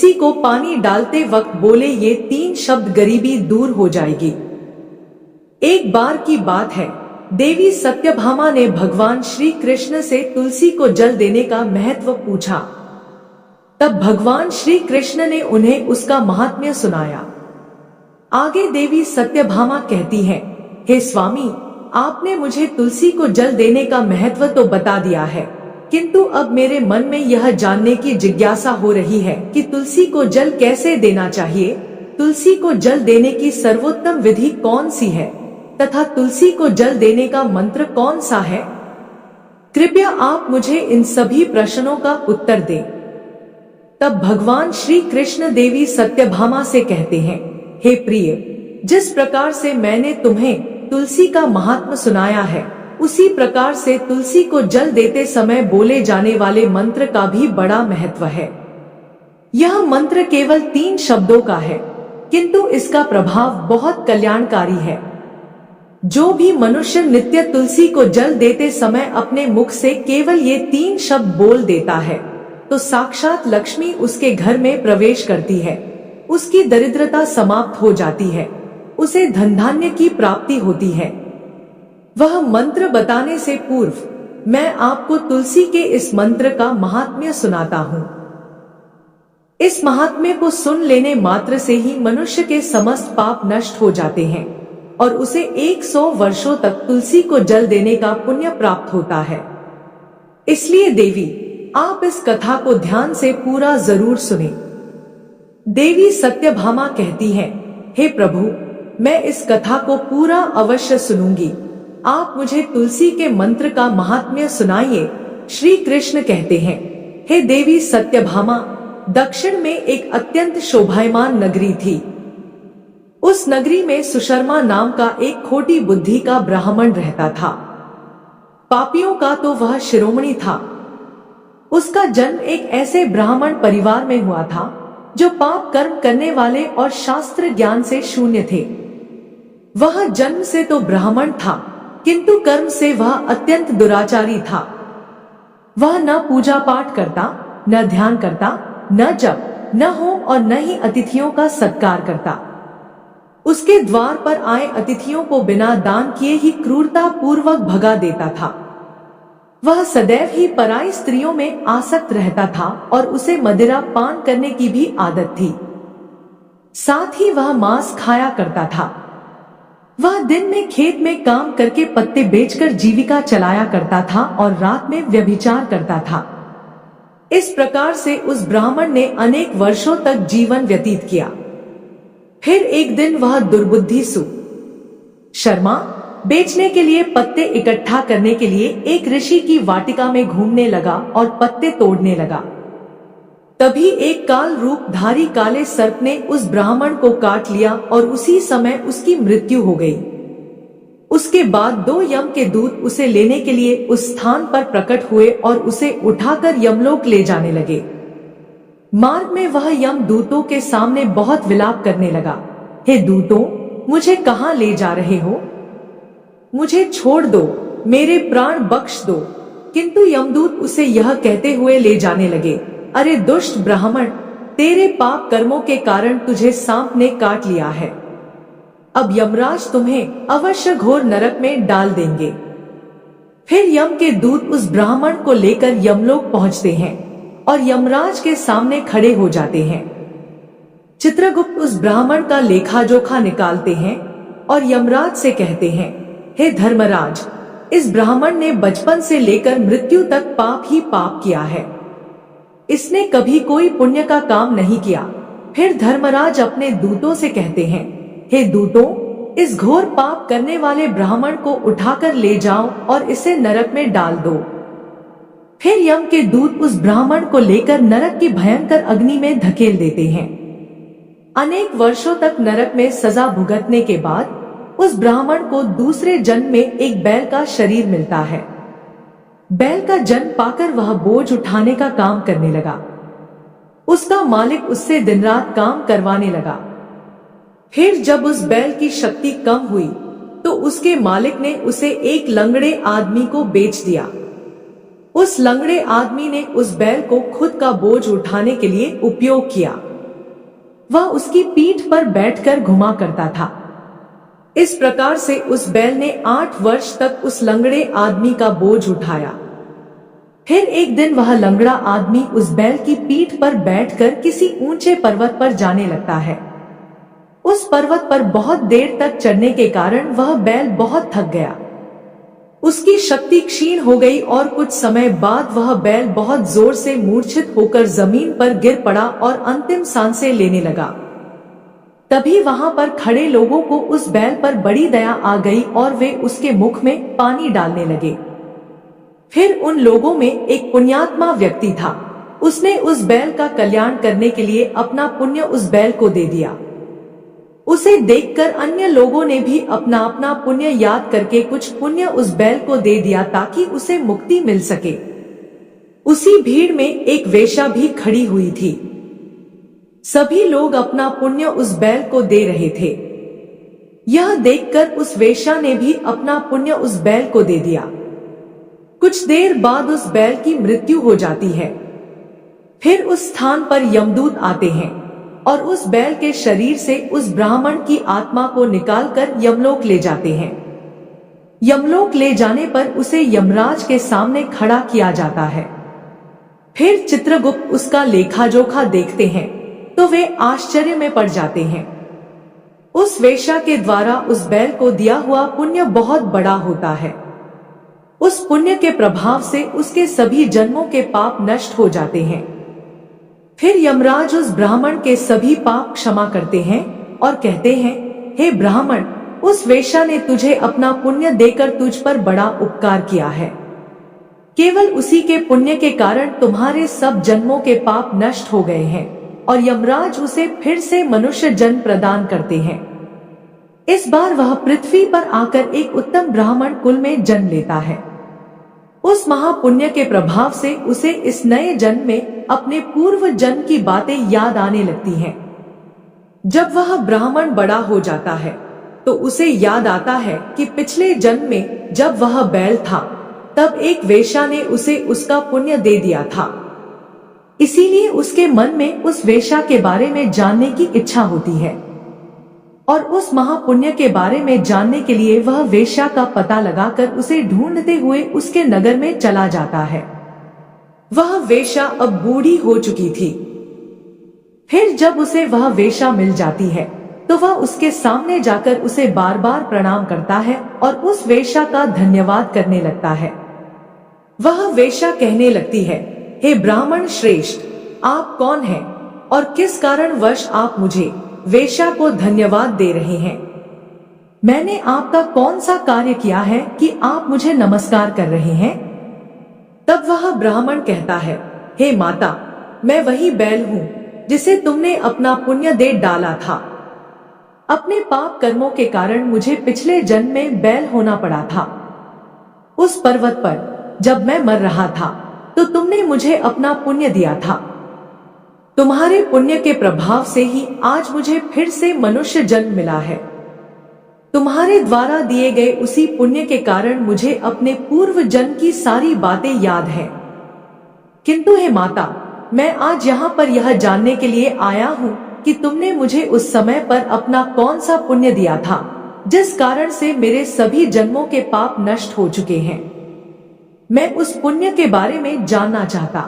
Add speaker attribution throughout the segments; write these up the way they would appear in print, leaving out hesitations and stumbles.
Speaker 1: तुलसी को पानी डालते वक्त बोले ये 3 शब्द, गरीबी दूर हो जाएगी। एक बार की बात है, देवी सत्यभामा ने भगवान श्री कृष्ण से तुलसी को जल देने का महत्व पूछा। तब भगवान श्री कृष्ण ने उन्हें उसका महात्म्य सुनाया। आगे देवी सत्यभामा कहती हैं, हे स्वामी, आपने मुझे तुलसी को जल देने का महत्व तो बता दिया है, किंतु अब मेरे मन में यह जानने की जिज्ञासा हो रही है कि तुलसी को जल कैसे देना चाहिए, तुलसी को जल देने की सर्वोत्तम विधि कौन सी है तथा तुलसी को जल देने का मंत्र कौन सा है। कृपया आप मुझे इन सभी प्रश्नों का उत्तर दें। तब भगवान श्री कृष्ण देवी सत्यभामा से कहते हैं, हे प्रिय, जिस प्रकार से मैंने तुम्हें तुलसी का महात्म्य सुनाया है, उसी प्रकार से तुलसी को जल देते समय बोले जाने वाले मंत्र का भी बड़ा महत्व है। यह मंत्र केवल 3 शब्दों का है, किंतु इसका प्रभाव बहुत कल्याणकारी है। जो भी मनुष्य नित्य तुलसी को जल देते समय अपने मुख से केवल ये 3 शब्द बोल देता है, तो साक्षात लक्ष्मी उसके घर में प्रवेश करती है, उसकी दरिद्रता समाप्त हो जाती है, उसे धन धान्य की प्राप्ति होती है। वह मंत्र बताने से पूर्व मैं आपको तुलसी के इस मंत्र का महात्म्य सुनाता हूँ। इस महात्म्य को सुन लेने मात्र से ही मनुष्य के समस्त पाप नष्ट हो जाते हैं और उसे 100 वर्षों तक तुलसी को जल देने का पुण्य प्राप्त होता है। इसलिए देवी, आप इस कथा को ध्यान से पूरा जरूर सुने। देवी सत्यभामा कहती हैं, हे प्रभु, मैं इस कथा को पूरा अवश्य सुनूंगी, आप मुझे तुलसी के मंत्र का महात्म्य सुनाइए। श्री कृष्ण कहते हैं, हे देवी सत्यभामा, दक्षिण में एक अत्यंत शोभायमान नगरी थी। उस नगरी में सुशर्मा नाम का एक खोटी बुद्धि का ब्राह्मण रहता था। पापियों का तो वह शिरोमणि था। उसका जन्म एक ऐसे ब्राह्मण परिवार में हुआ था जो पाप कर्म करने वाले और शास्त्र ज्ञान से शून्य थे। वह जन्म से तो ब्राह्मण था, किंतु कर्म से वह अत्यंत दुराचारी था। वह न पूजा पाठ करता, न ध्यान करता, न जप, न होम और न ही अतिथियों का सत्कार करता। उसके द्वार पर आए अतिथियों को बिना दान किए ही क्रूरता पूर्वक भगा देता था। वह सदैव ही पराई स्त्रियों में आसक्त रहता था और उसे मदिरा पान करने की भी आदत थी। साथ ही वह मांस खाया करता था। वह दिन में खेत में काम करके पत्ते बेचकर जीविका चलाया करता था और रात में व्यभिचार करता था। इस प्रकार से उस ब्राह्मण ने अनेक वर्षों तक जीवन व्यतीत किया। फिर एक दिन वह दुर्बुद्धि शर्मा बेचने के लिए पत्ते इकट्ठा करने के लिए एक ऋषि की वाटिका में घूमने लगा और पत्ते तोड़ने लगा। तभी एक काल रूपधारी काले सर्प ने उस ब्राह्मण को काट लिया और उसी समय उसकी मृत्यु हो गई। उसके बाद 2 यम के दूत उसे लेने के लिए उस स्थान पर प्रकट हुए और उसे उठाकर यमलोक ले जाने लगे। मार्ग में वह यम दूतों के सामने बहुत विलाप करने लगा, हे दूतों, मुझे कहाँ ले जा रहे हो? मुझे छोड़ दो, मेरे प्राण बख्श दो। किंतु यमदूत उसे यह कहते हुए ले जाने लगे, अरे दुष्ट ब्राह्मण, तेरे पाप कर्मों के कारण तुझे सांप ने काट लिया है। अब यमराज तुम्हें अवश्य घोर नरक में डाल देंगे। फिर यम के दूत उस ब्राह्मण को लेकर यमलोक पहुंचते हैं और यमराज के सामने खड़े हो जाते हैं। चित्रगुप्त उस ब्राह्मण का लेखा जोखा निकालते हैं और यमराज से कहते हैं, हे धर्मराज, इस ब्राह्मण ने बचपन से लेकर मृत्यु तक पाप ही पाप किया है। इसने कभी कोई पुण्य का काम नहीं किया। फिर धर्मराज अपने दूतों से कहते हैं, हे दूतों, इस घोर पाप करने वाले ब्राह्मण को उठाकर ले जाओ और इसे नरक में डाल दो। फिर यम के दूत उस ब्राह्मण को लेकर नरक की भयंकर अग्नि में धकेल देते हैं। अनेक वर्षों तक नरक में सजा भुगतने के बाद उस ब्राह्मण को दूसरे जन्म में एक बैल का शरीर मिलता है। बैल का जन्म पाकर वह बोझ उठाने का काम करने लगा। उसका मालिक उससे दिन रात काम करवाने लगा। फिर जब उस बैल की शक्ति कम हुई तो उसके मालिक ने उसे एक लंगड़े आदमी को बेच दिया। उस लंगड़े आदमी ने उस बैल को खुद का बोझ उठाने के लिए उपयोग किया। वह उसकी पीठ पर बैठकर घुमा करता था। इस प्रकार से उस बैल ने 8 वर्ष तक उस लंगड़े आदमी का बोझ उठाया। फिर एक दिन वह लंगड़ा आदमी उस बैल की पीठ पर बैठकर किसी ऊंचे पर्वत पर जाने लगता है। उस पर्वत पर बहुत देर तक चढ़ने के कारण वह बैल बहुत थक गया। उसकी शक्ति क्षीण हो गई और कुछ समय बाद वह बैल बहुत जोर से मूर्छित होकर जमीन पर गिर पड़ा और अंतिम सांसें लेने लगा। तभी वहां पर खड़े लोगों को उस बैल पर बड़ी दया आ गई और वे उसके मुख में पानी डालने लगे। फिर उन लोगों में एक पुण्यात्मा व्यक्ति था। उसने उस बैल का कल्याण करने के लिए अपना पुण्य उस बैल को दे दिया। उसे देखकर अन्य लोगों ने भी अपना अपना पुण्य याद करके कुछ पुण्य उस बैल को दे दिया ताकि उसे मुक्ति मिल सके। उसी भीड़ में एक वेश्या भी खड़ी हुई थी। सभी लोग अपना पुण्य उस बैल को दे रहे थे। यह देखकर उस वेश्या ने भी अपना पुण्य उस बैल को दे दिया। कुछ देर बाद उस बैल की मृत्यु हो जाती है। फिर उस स्थान पर यमदूत आते हैं और उस बैल के शरीर से उस ब्राह्मण की आत्मा को निकालकर यमलोक ले जाते हैं। यमलोक ले जाने पर उसे यमराज के सामने खड़ा किया जाता है। फिर चित्रगुप्त उसका लेखा जोखा देखते हैं तो वे आश्चर्य में पड़ जाते हैं। उस वेश्या के द्वारा उस बैल को दिया हुआ पुण्य बहुत बड़ा होता है। उस पुण्य के प्रभाव से उसके सभी जन्मों के पाप नष्ट हो जाते हैं। फिर यमराज उस ब्राह्मण के सभी पाप क्षमा करते हैं और कहते हैं, हे ब्राह्मण, उस वेश्या ने तुझे अपना पुण्य देकर तुझ पर बड़ा उपकार किया है। केवल उसी के पुण्य के कारण तुम्हारे सब जन्मों के पाप नष्ट हो गए हैं और यमराज उसे फिर से मनुष्य जन्म प्रदान करते हैं। इस बार वह पृथ्वी पर आकर एक उत्तम ब्राह्मण कुल में जन्म लेता है। उस महापुण्य के प्रभाव से उसे इस नए जन्म में अपने पूर्व जन्म की बातें याद आने लगती हैं। जब वह ब्राह्मण बड़ा हो जाता है तो उसे याद आता है कि पिछले जन्म में जब वह बैल था तब एक वेश्या ने उसे उसका पुण्य दे दिया था। इसीलिए उसके मन में उस वेश्या के बारे में जानने की इच्छा होती है और उस महापुण्य के बारे में जानने के लिए वह वेश्या का पता लगाकर उसे ढूंढते हुए उसके नगर में चला जाता है। वह वेश्या अब बूढ़ी हो चुकी थी। फिर जब उसे वह वेश्या मिल जाती है तो वह उसके सामने जाकर उसे बार बार प्रणाम करता है और उस वेश्या का धन्यवाद करने लगता है। वह वेश्या कहने लगती है, हे ब्राह्मण श्रेष्ठ, आप कौन हैं और किस कारणवश आप मुझे वेश्या को धन्यवाद दे रहे हैं? मैंने आपका कौन सा कार्य किया है कि आप मुझे नमस्कार कर रहे हैं? तब वह ब्राह्मण कहता है, हे माता, मैं वही बैल हूँ जिसे तुमने अपना पुण्य दे डाला था। अपने पाप कर्मों के कारण मुझे पिछले जन्म में बैल होना पड़ा था। उस पर्वत पर जब मैं मर रहा था तो तुमने मुझे अपना पुण्य दिया था। तुम्हारे पुण्य के प्रभाव से ही आज मुझे फिर से मनुष्य जन्म मिला है। तुम्हारे द्वारा दिए गए उसी पुण्य के कारण मुझे अपने पूर्व जन्म की सारी बातें याद हैं। किंतु हे माता, मैं आज यहाँ पर यह जानने के लिए आया हूँ कि तुमने मुझे उस समय पर अपना कौन सा पुण्य दिया था जिस कारण से मेरे सभी जन्मों के पाप नष्ट हो चुके हैं। मैं उस पुण्य के बारे में जानना चाहता।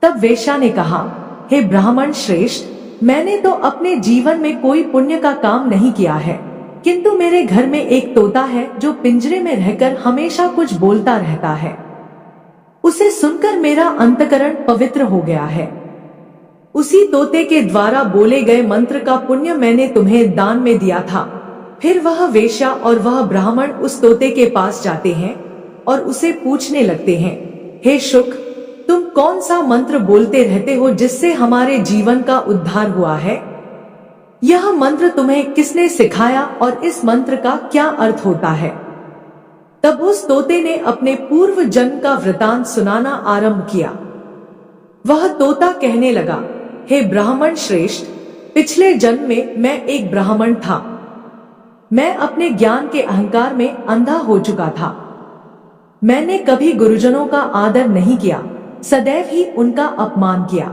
Speaker 1: तब वेश्या ने कहा, हे ब्राह्मण श्रेष्ठ, मैंने तो अपने जीवन में कोई पुण्य का काम नहीं किया है, किंतु मेरे घर में एक तोता है जो पिंजरे में रहकर हमेशा कुछ बोलता रहता है। उसे सुनकर मेरा अंतकरण पवित्र हो गया है। उसी तोते के द्वारा बोले गए मंत्र का पुण्य मैंने तुम्हें दान में दिया था। फिर वह वेश्या और वह ब्राह्मण उस तोते के पास जाते हैं और उसे पूछने लगते हैं, हे शुक, तुम कौन सा मंत्र बोलते रहते हो जिससे हमारे जीवन का उद्धार हुआ है? यह मंत्र तुम्हें किसने सिखाया और इस मंत्र का क्या अर्थ होता है? तब उस तोते ने अपने पूर्व जन्म का वृतांत सुनाना आरंभ किया। वह तोता कहने लगा, हे ब्राह्मण श्रेष्ठ, पिछले जन्म में मैं एक ब्राह्मण था। मैं अपने ज्ञान के अहंकार में अंधा हो चुका था। मैंने कभी गुरुजनों का आदर नहीं किया, सदैव ही उनका अपमान किया।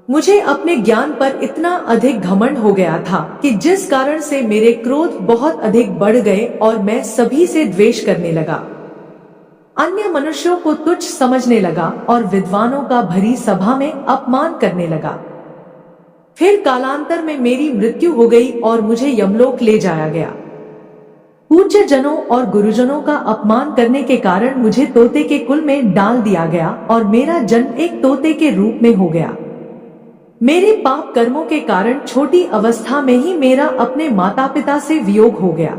Speaker 1: मुझे अपने ज्ञान पर इतना अधिक घमंड हो गया था कि जिस कारण से मेरे क्रोध बहुत अधिक बढ़ गए और मैं सभी से द्वेष करने लगा, अन्य मनुष्यों को तुच्छ समझने लगा और विद्वानों का भरी सभा में अपमान करने लगा। फिर कालांतर में मेरी मृत्यु हो गई और मुझे यमलोक ले जाया गया। पूज्य जनों और गुरुजनों का अपमान करने के कारण मुझे तोते के कुल में डाल दिया गया और मेरा जन्म एक तोते के रूप में हो गया। मेरे पाप कर्मों के कारण छोटी अवस्था में ही मेरा अपने माता पिता से वियोग हो गया।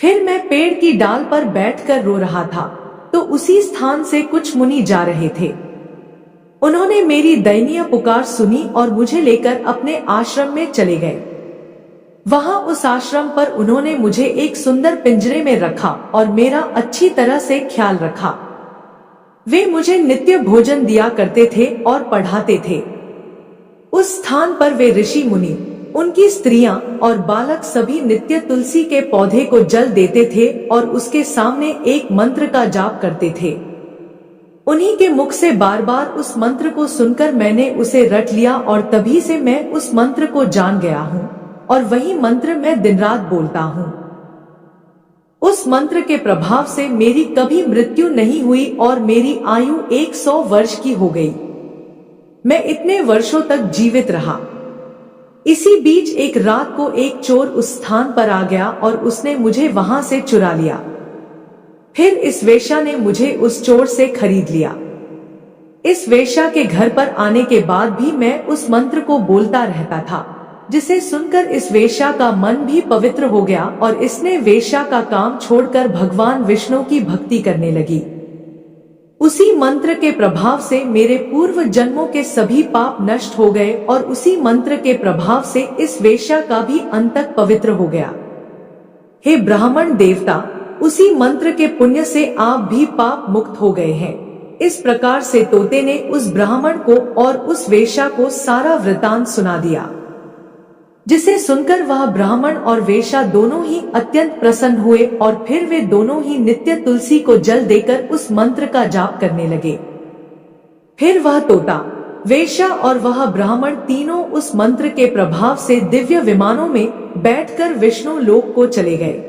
Speaker 1: फिर मैं पेड़ की डाल पर बैठकर रो रहा था, तो उसी स्थान से कुछ मुनि जा रहे थे। उन्होंने मेरी दयनीय पुकार सुनी और मुझे लेकर अपने आश्रम में चले गए। वहां उस आश्रम पर उन्होंने मुझे एक सुंदर पिंजरे में रखा और मेरा अच्छी तरह से ख्याल रखा। वे मुझे नित्य भोजन दिया करते थे और पढ़ाते थे। उस स्थान पर वे ऋषि मुनि, उनकी स्त्रियां और बालक सभी नित्य तुलसी के पौधे को जल देते थे और उसके सामने एक मंत्र का जाप करते थे। उन्हीं के मुख से बार बार उस मंत्र को सुनकर मैंने उसे रट लिया और तभी से मैं उस मंत्र को जान गया हूँ और वही मंत्र मैं दिन रात बोलता हूँ। उस मंत्र के प्रभाव से मेरी कभी मृत्यु नहीं हुई और मेरी आयु 100 वर्ष की हो गई। मैं इतने वर्षों तक जीवित रहा। इसी बीच एक रात को एक चोर उस स्थान पर आ गया और उसने मुझे वहां से चुरा लिया। फिर इस वेश्या ने मुझे उस चोर से खरीद लिया। इस वेश्या के घर पर आने के बाद भी मैं उस मंत्र को बोलता रहता था, जिसे सुनकर इस वेश्या का मन भी पवित्र हो गया और इसने वेश्या का काम छोड़कर भगवान विष्णु की भक्ति करने लगी। उसी मंत्र के प्रभाव से मेरे पूर्व जन्मों के सभी पाप नष्ट हो गए और उसी मंत्र के प्रभाव से इस वेश्या का भी अंतक पवित्र हो गया। हे ब्राह्मण देवता, उसी मंत्र के पुण्य से आप भी पाप मुक्त हो गए हैं। इस प्रकार से तोते ने उस ब्राह्मण को और उस वेश्या को सारा वृतांत सुना दिया, जिसे सुनकर वह ब्राह्मण और वेश्या दोनों ही अत्यंत प्रसन्न हुए और फिर वे दोनों ही नित्य तुलसी को जल देकर उस मंत्र का जाप करने लगे। फिर वह तोता, वेश्या और वह ब्राह्मण तीनों उस मंत्र के प्रभाव से दिव्य विमानों में बैठकर विष्णु लोक को चले गए।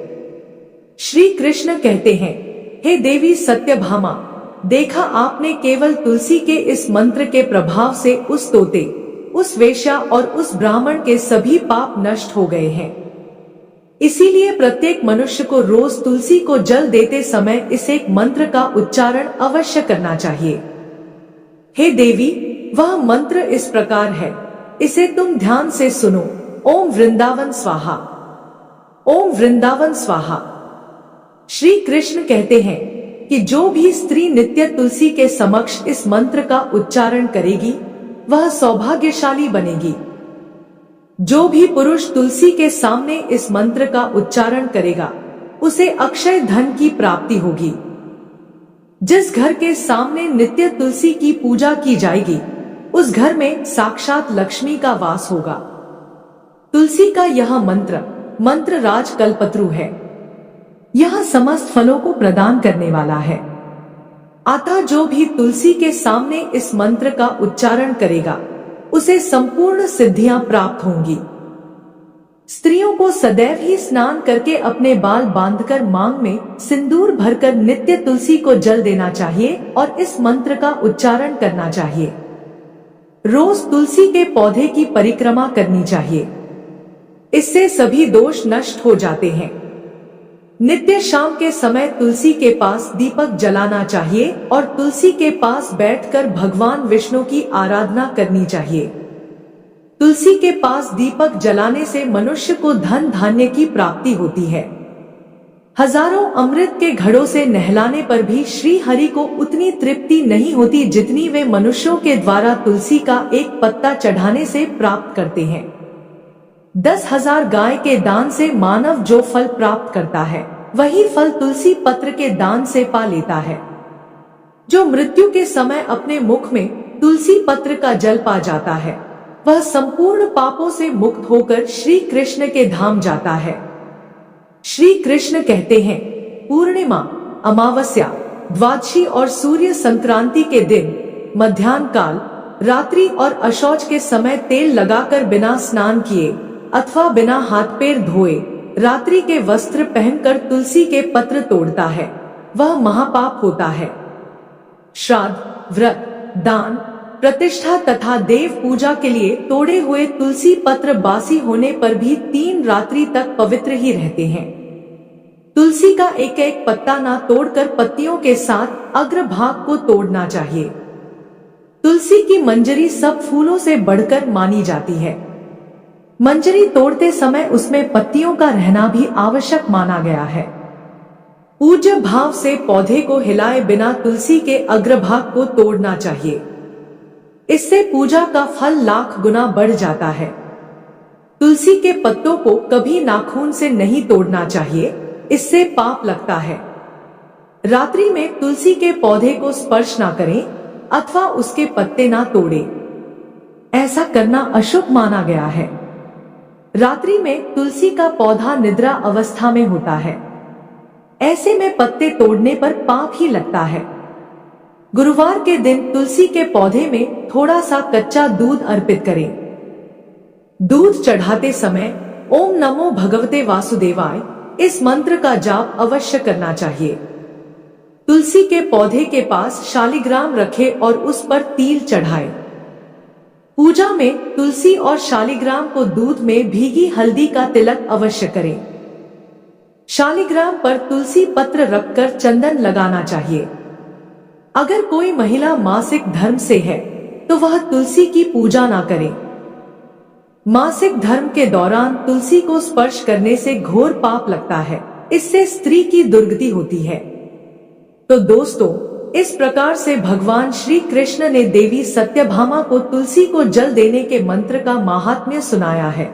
Speaker 1: श्री कृष्ण कहते हैं, हे देवी सत्यभामा, देखा आपने, केवल तुलसी के इस मंत्र के प्रभाव से उस तोते, उस वेश्या और उस ब्राह्मण के सभी पाप नष्ट हो गए हैं। इसीलिए प्रत्येक मनुष्य को रोज तुलसी को जल देते समय इस एक मंत्र का उच्चारण अवश्य करना चाहिए। हे देवी, वह मंत्र इस प्रकार है, इसे तुम ध्यान से सुनो। ओम वृंदावन स्वाहा, ओम वृंदावन स्वाहा। श्री कृष्ण कहते हैं कि जो भी स्त्री नित्य तुलसी के समक्ष इस मंत्र का उच्चारण करेगी वह सौभाग्यशाली बनेगी। जो भी पुरुष तुलसी के सामने इस मंत्र का उच्चारण करेगा उसे अक्षय धन की प्राप्ति होगी। जिस घर के सामने नित्य तुलसी की पूजा की जाएगी उस घर में साक्षात लक्ष्मी का वास होगा। तुलसी का यह मंत्र राज कल्पतरु है। यह समस्त फलों को प्रदान करने वाला है। अतः जो भी तुलसी के सामने इस मंत्र का उच्चारण करेगा उसे संपूर्ण सिद्धियां प्राप्त होंगी। स्त्रियों को सदैव ही स्नान करके अपने बाल बांधकर मांग में सिंदूर भरकर नित्य तुलसी को जल देना चाहिए और इस मंत्र का उच्चारण करना चाहिए। रोज तुलसी के पौधे की परिक्रमा करनी चाहिए, इससे सभी दोष नष्ट हो जाते हैं। नित्य शाम के समय तुलसी के पास दीपक जलाना चाहिए और तुलसी के पास बैठकर भगवान विष्णु की आराधना करनी चाहिए। तुलसी के पास दीपक जलाने से मनुष्य को धन धान्य की प्राप्ति होती है। हजारों अमृत के घड़ों से नहलाने पर भी श्री हरि को उतनी तृप्ति नहीं होती जितनी वे मनुष्यों के द्वारा तुलसी का एक पत्ता चढ़ाने से प्राप्त करते हैं। 10,000 गाय के दान से मानव जो फल प्राप्त करता है वही फल तुलसी पत्र के दान से पा लेता है। जो मृत्यु के समय अपने मुख में तुलसी पत्र का जल पा जाता है वह संपूर्ण पापों से मुक्त होकर श्री कृष्ण के धाम जाता है। श्री कृष्ण कहते हैं, पूर्णिमा, अमावस्या, द्वादशी और सूर्य संक्रांति के दिन मध्याह्न काल रात्रि और अशौच के समय तेल लगाकर बिना स्नान किए अथवा बिना हाथ पैर धोए रात्रि के वस्त्र पहनकर तुलसी के पत्र तोड़ता है, वह महापाप होता है। श्राद्ध, व्रत, दान, प्रतिष्ठा तथा देव पूजा के लिए तोड़े हुए तुलसी पत्र बासी होने पर भी 3 रात्रि तक पवित्र ही रहते हैं। तुलसी का एक एक पत्ता ना तोड़कर पत्तियों के साथ अग्रभाग को तोड़ना चाहिए। तुलसी की मंजरी सब फूलों से बढ़कर मानी जाती है। मंजरी तोड़ते समय उसमें पत्तियों का रहना भी आवश्यक माना गया है। पूज्य भाव से पौधे को हिलाए बिना तुलसी के अग्रभाग को तोड़ना चाहिए। इससे पूजा का फल लाख गुना बढ़ जाता है। तुलसी के पत्तों को कभी नाखून से नहीं तोड़ना चाहिए, इससे पाप लगता है। रात्रि में तुलसी के पौधे को स्पर्श ना करें अथवा उसके पत्ते ना तोड़ें। ऐसा करना अशुभ माना गया है। रात्रि में तुलसी का पौधा निद्रा अवस्था में होता है। ऐसे में पत्ते तोड़ने पर पाप ही लगता है। गुरुवार के दिन तुलसी के पौधे में थोड़ा सा कच्चा दूध अर्पित करें। दूध चढ़ाते समय ओम नमो भगवते वासुदेवाय इस मंत्र का जाप अवश्य करना चाहिए। तुलसी के पौधे के पास शालिग्राम रखें और उस पर तिल चढ़ाएं। पूजा में तुलसी और शालिग्राम को दूध में भीगी हल्दी का तिलक अवश्य करें। शालिग्राम पर तुलसी पत्र रखकर चंदन लगाना चाहिए। अगर कोई महिला मासिक धर्म से है तो वह तुलसी की पूजा ना करे। मासिक धर्म के दौरान तुलसी को स्पर्श करने से घोर पाप लगता है, इससे स्त्री की दुर्गति होती है। तो दोस्तों, इस प्रकार से भगवान श्री कृष्ण ने देवी सत्यभामा को तुलसी को जल देने के मंत्र का महात्म्य सुनाया है।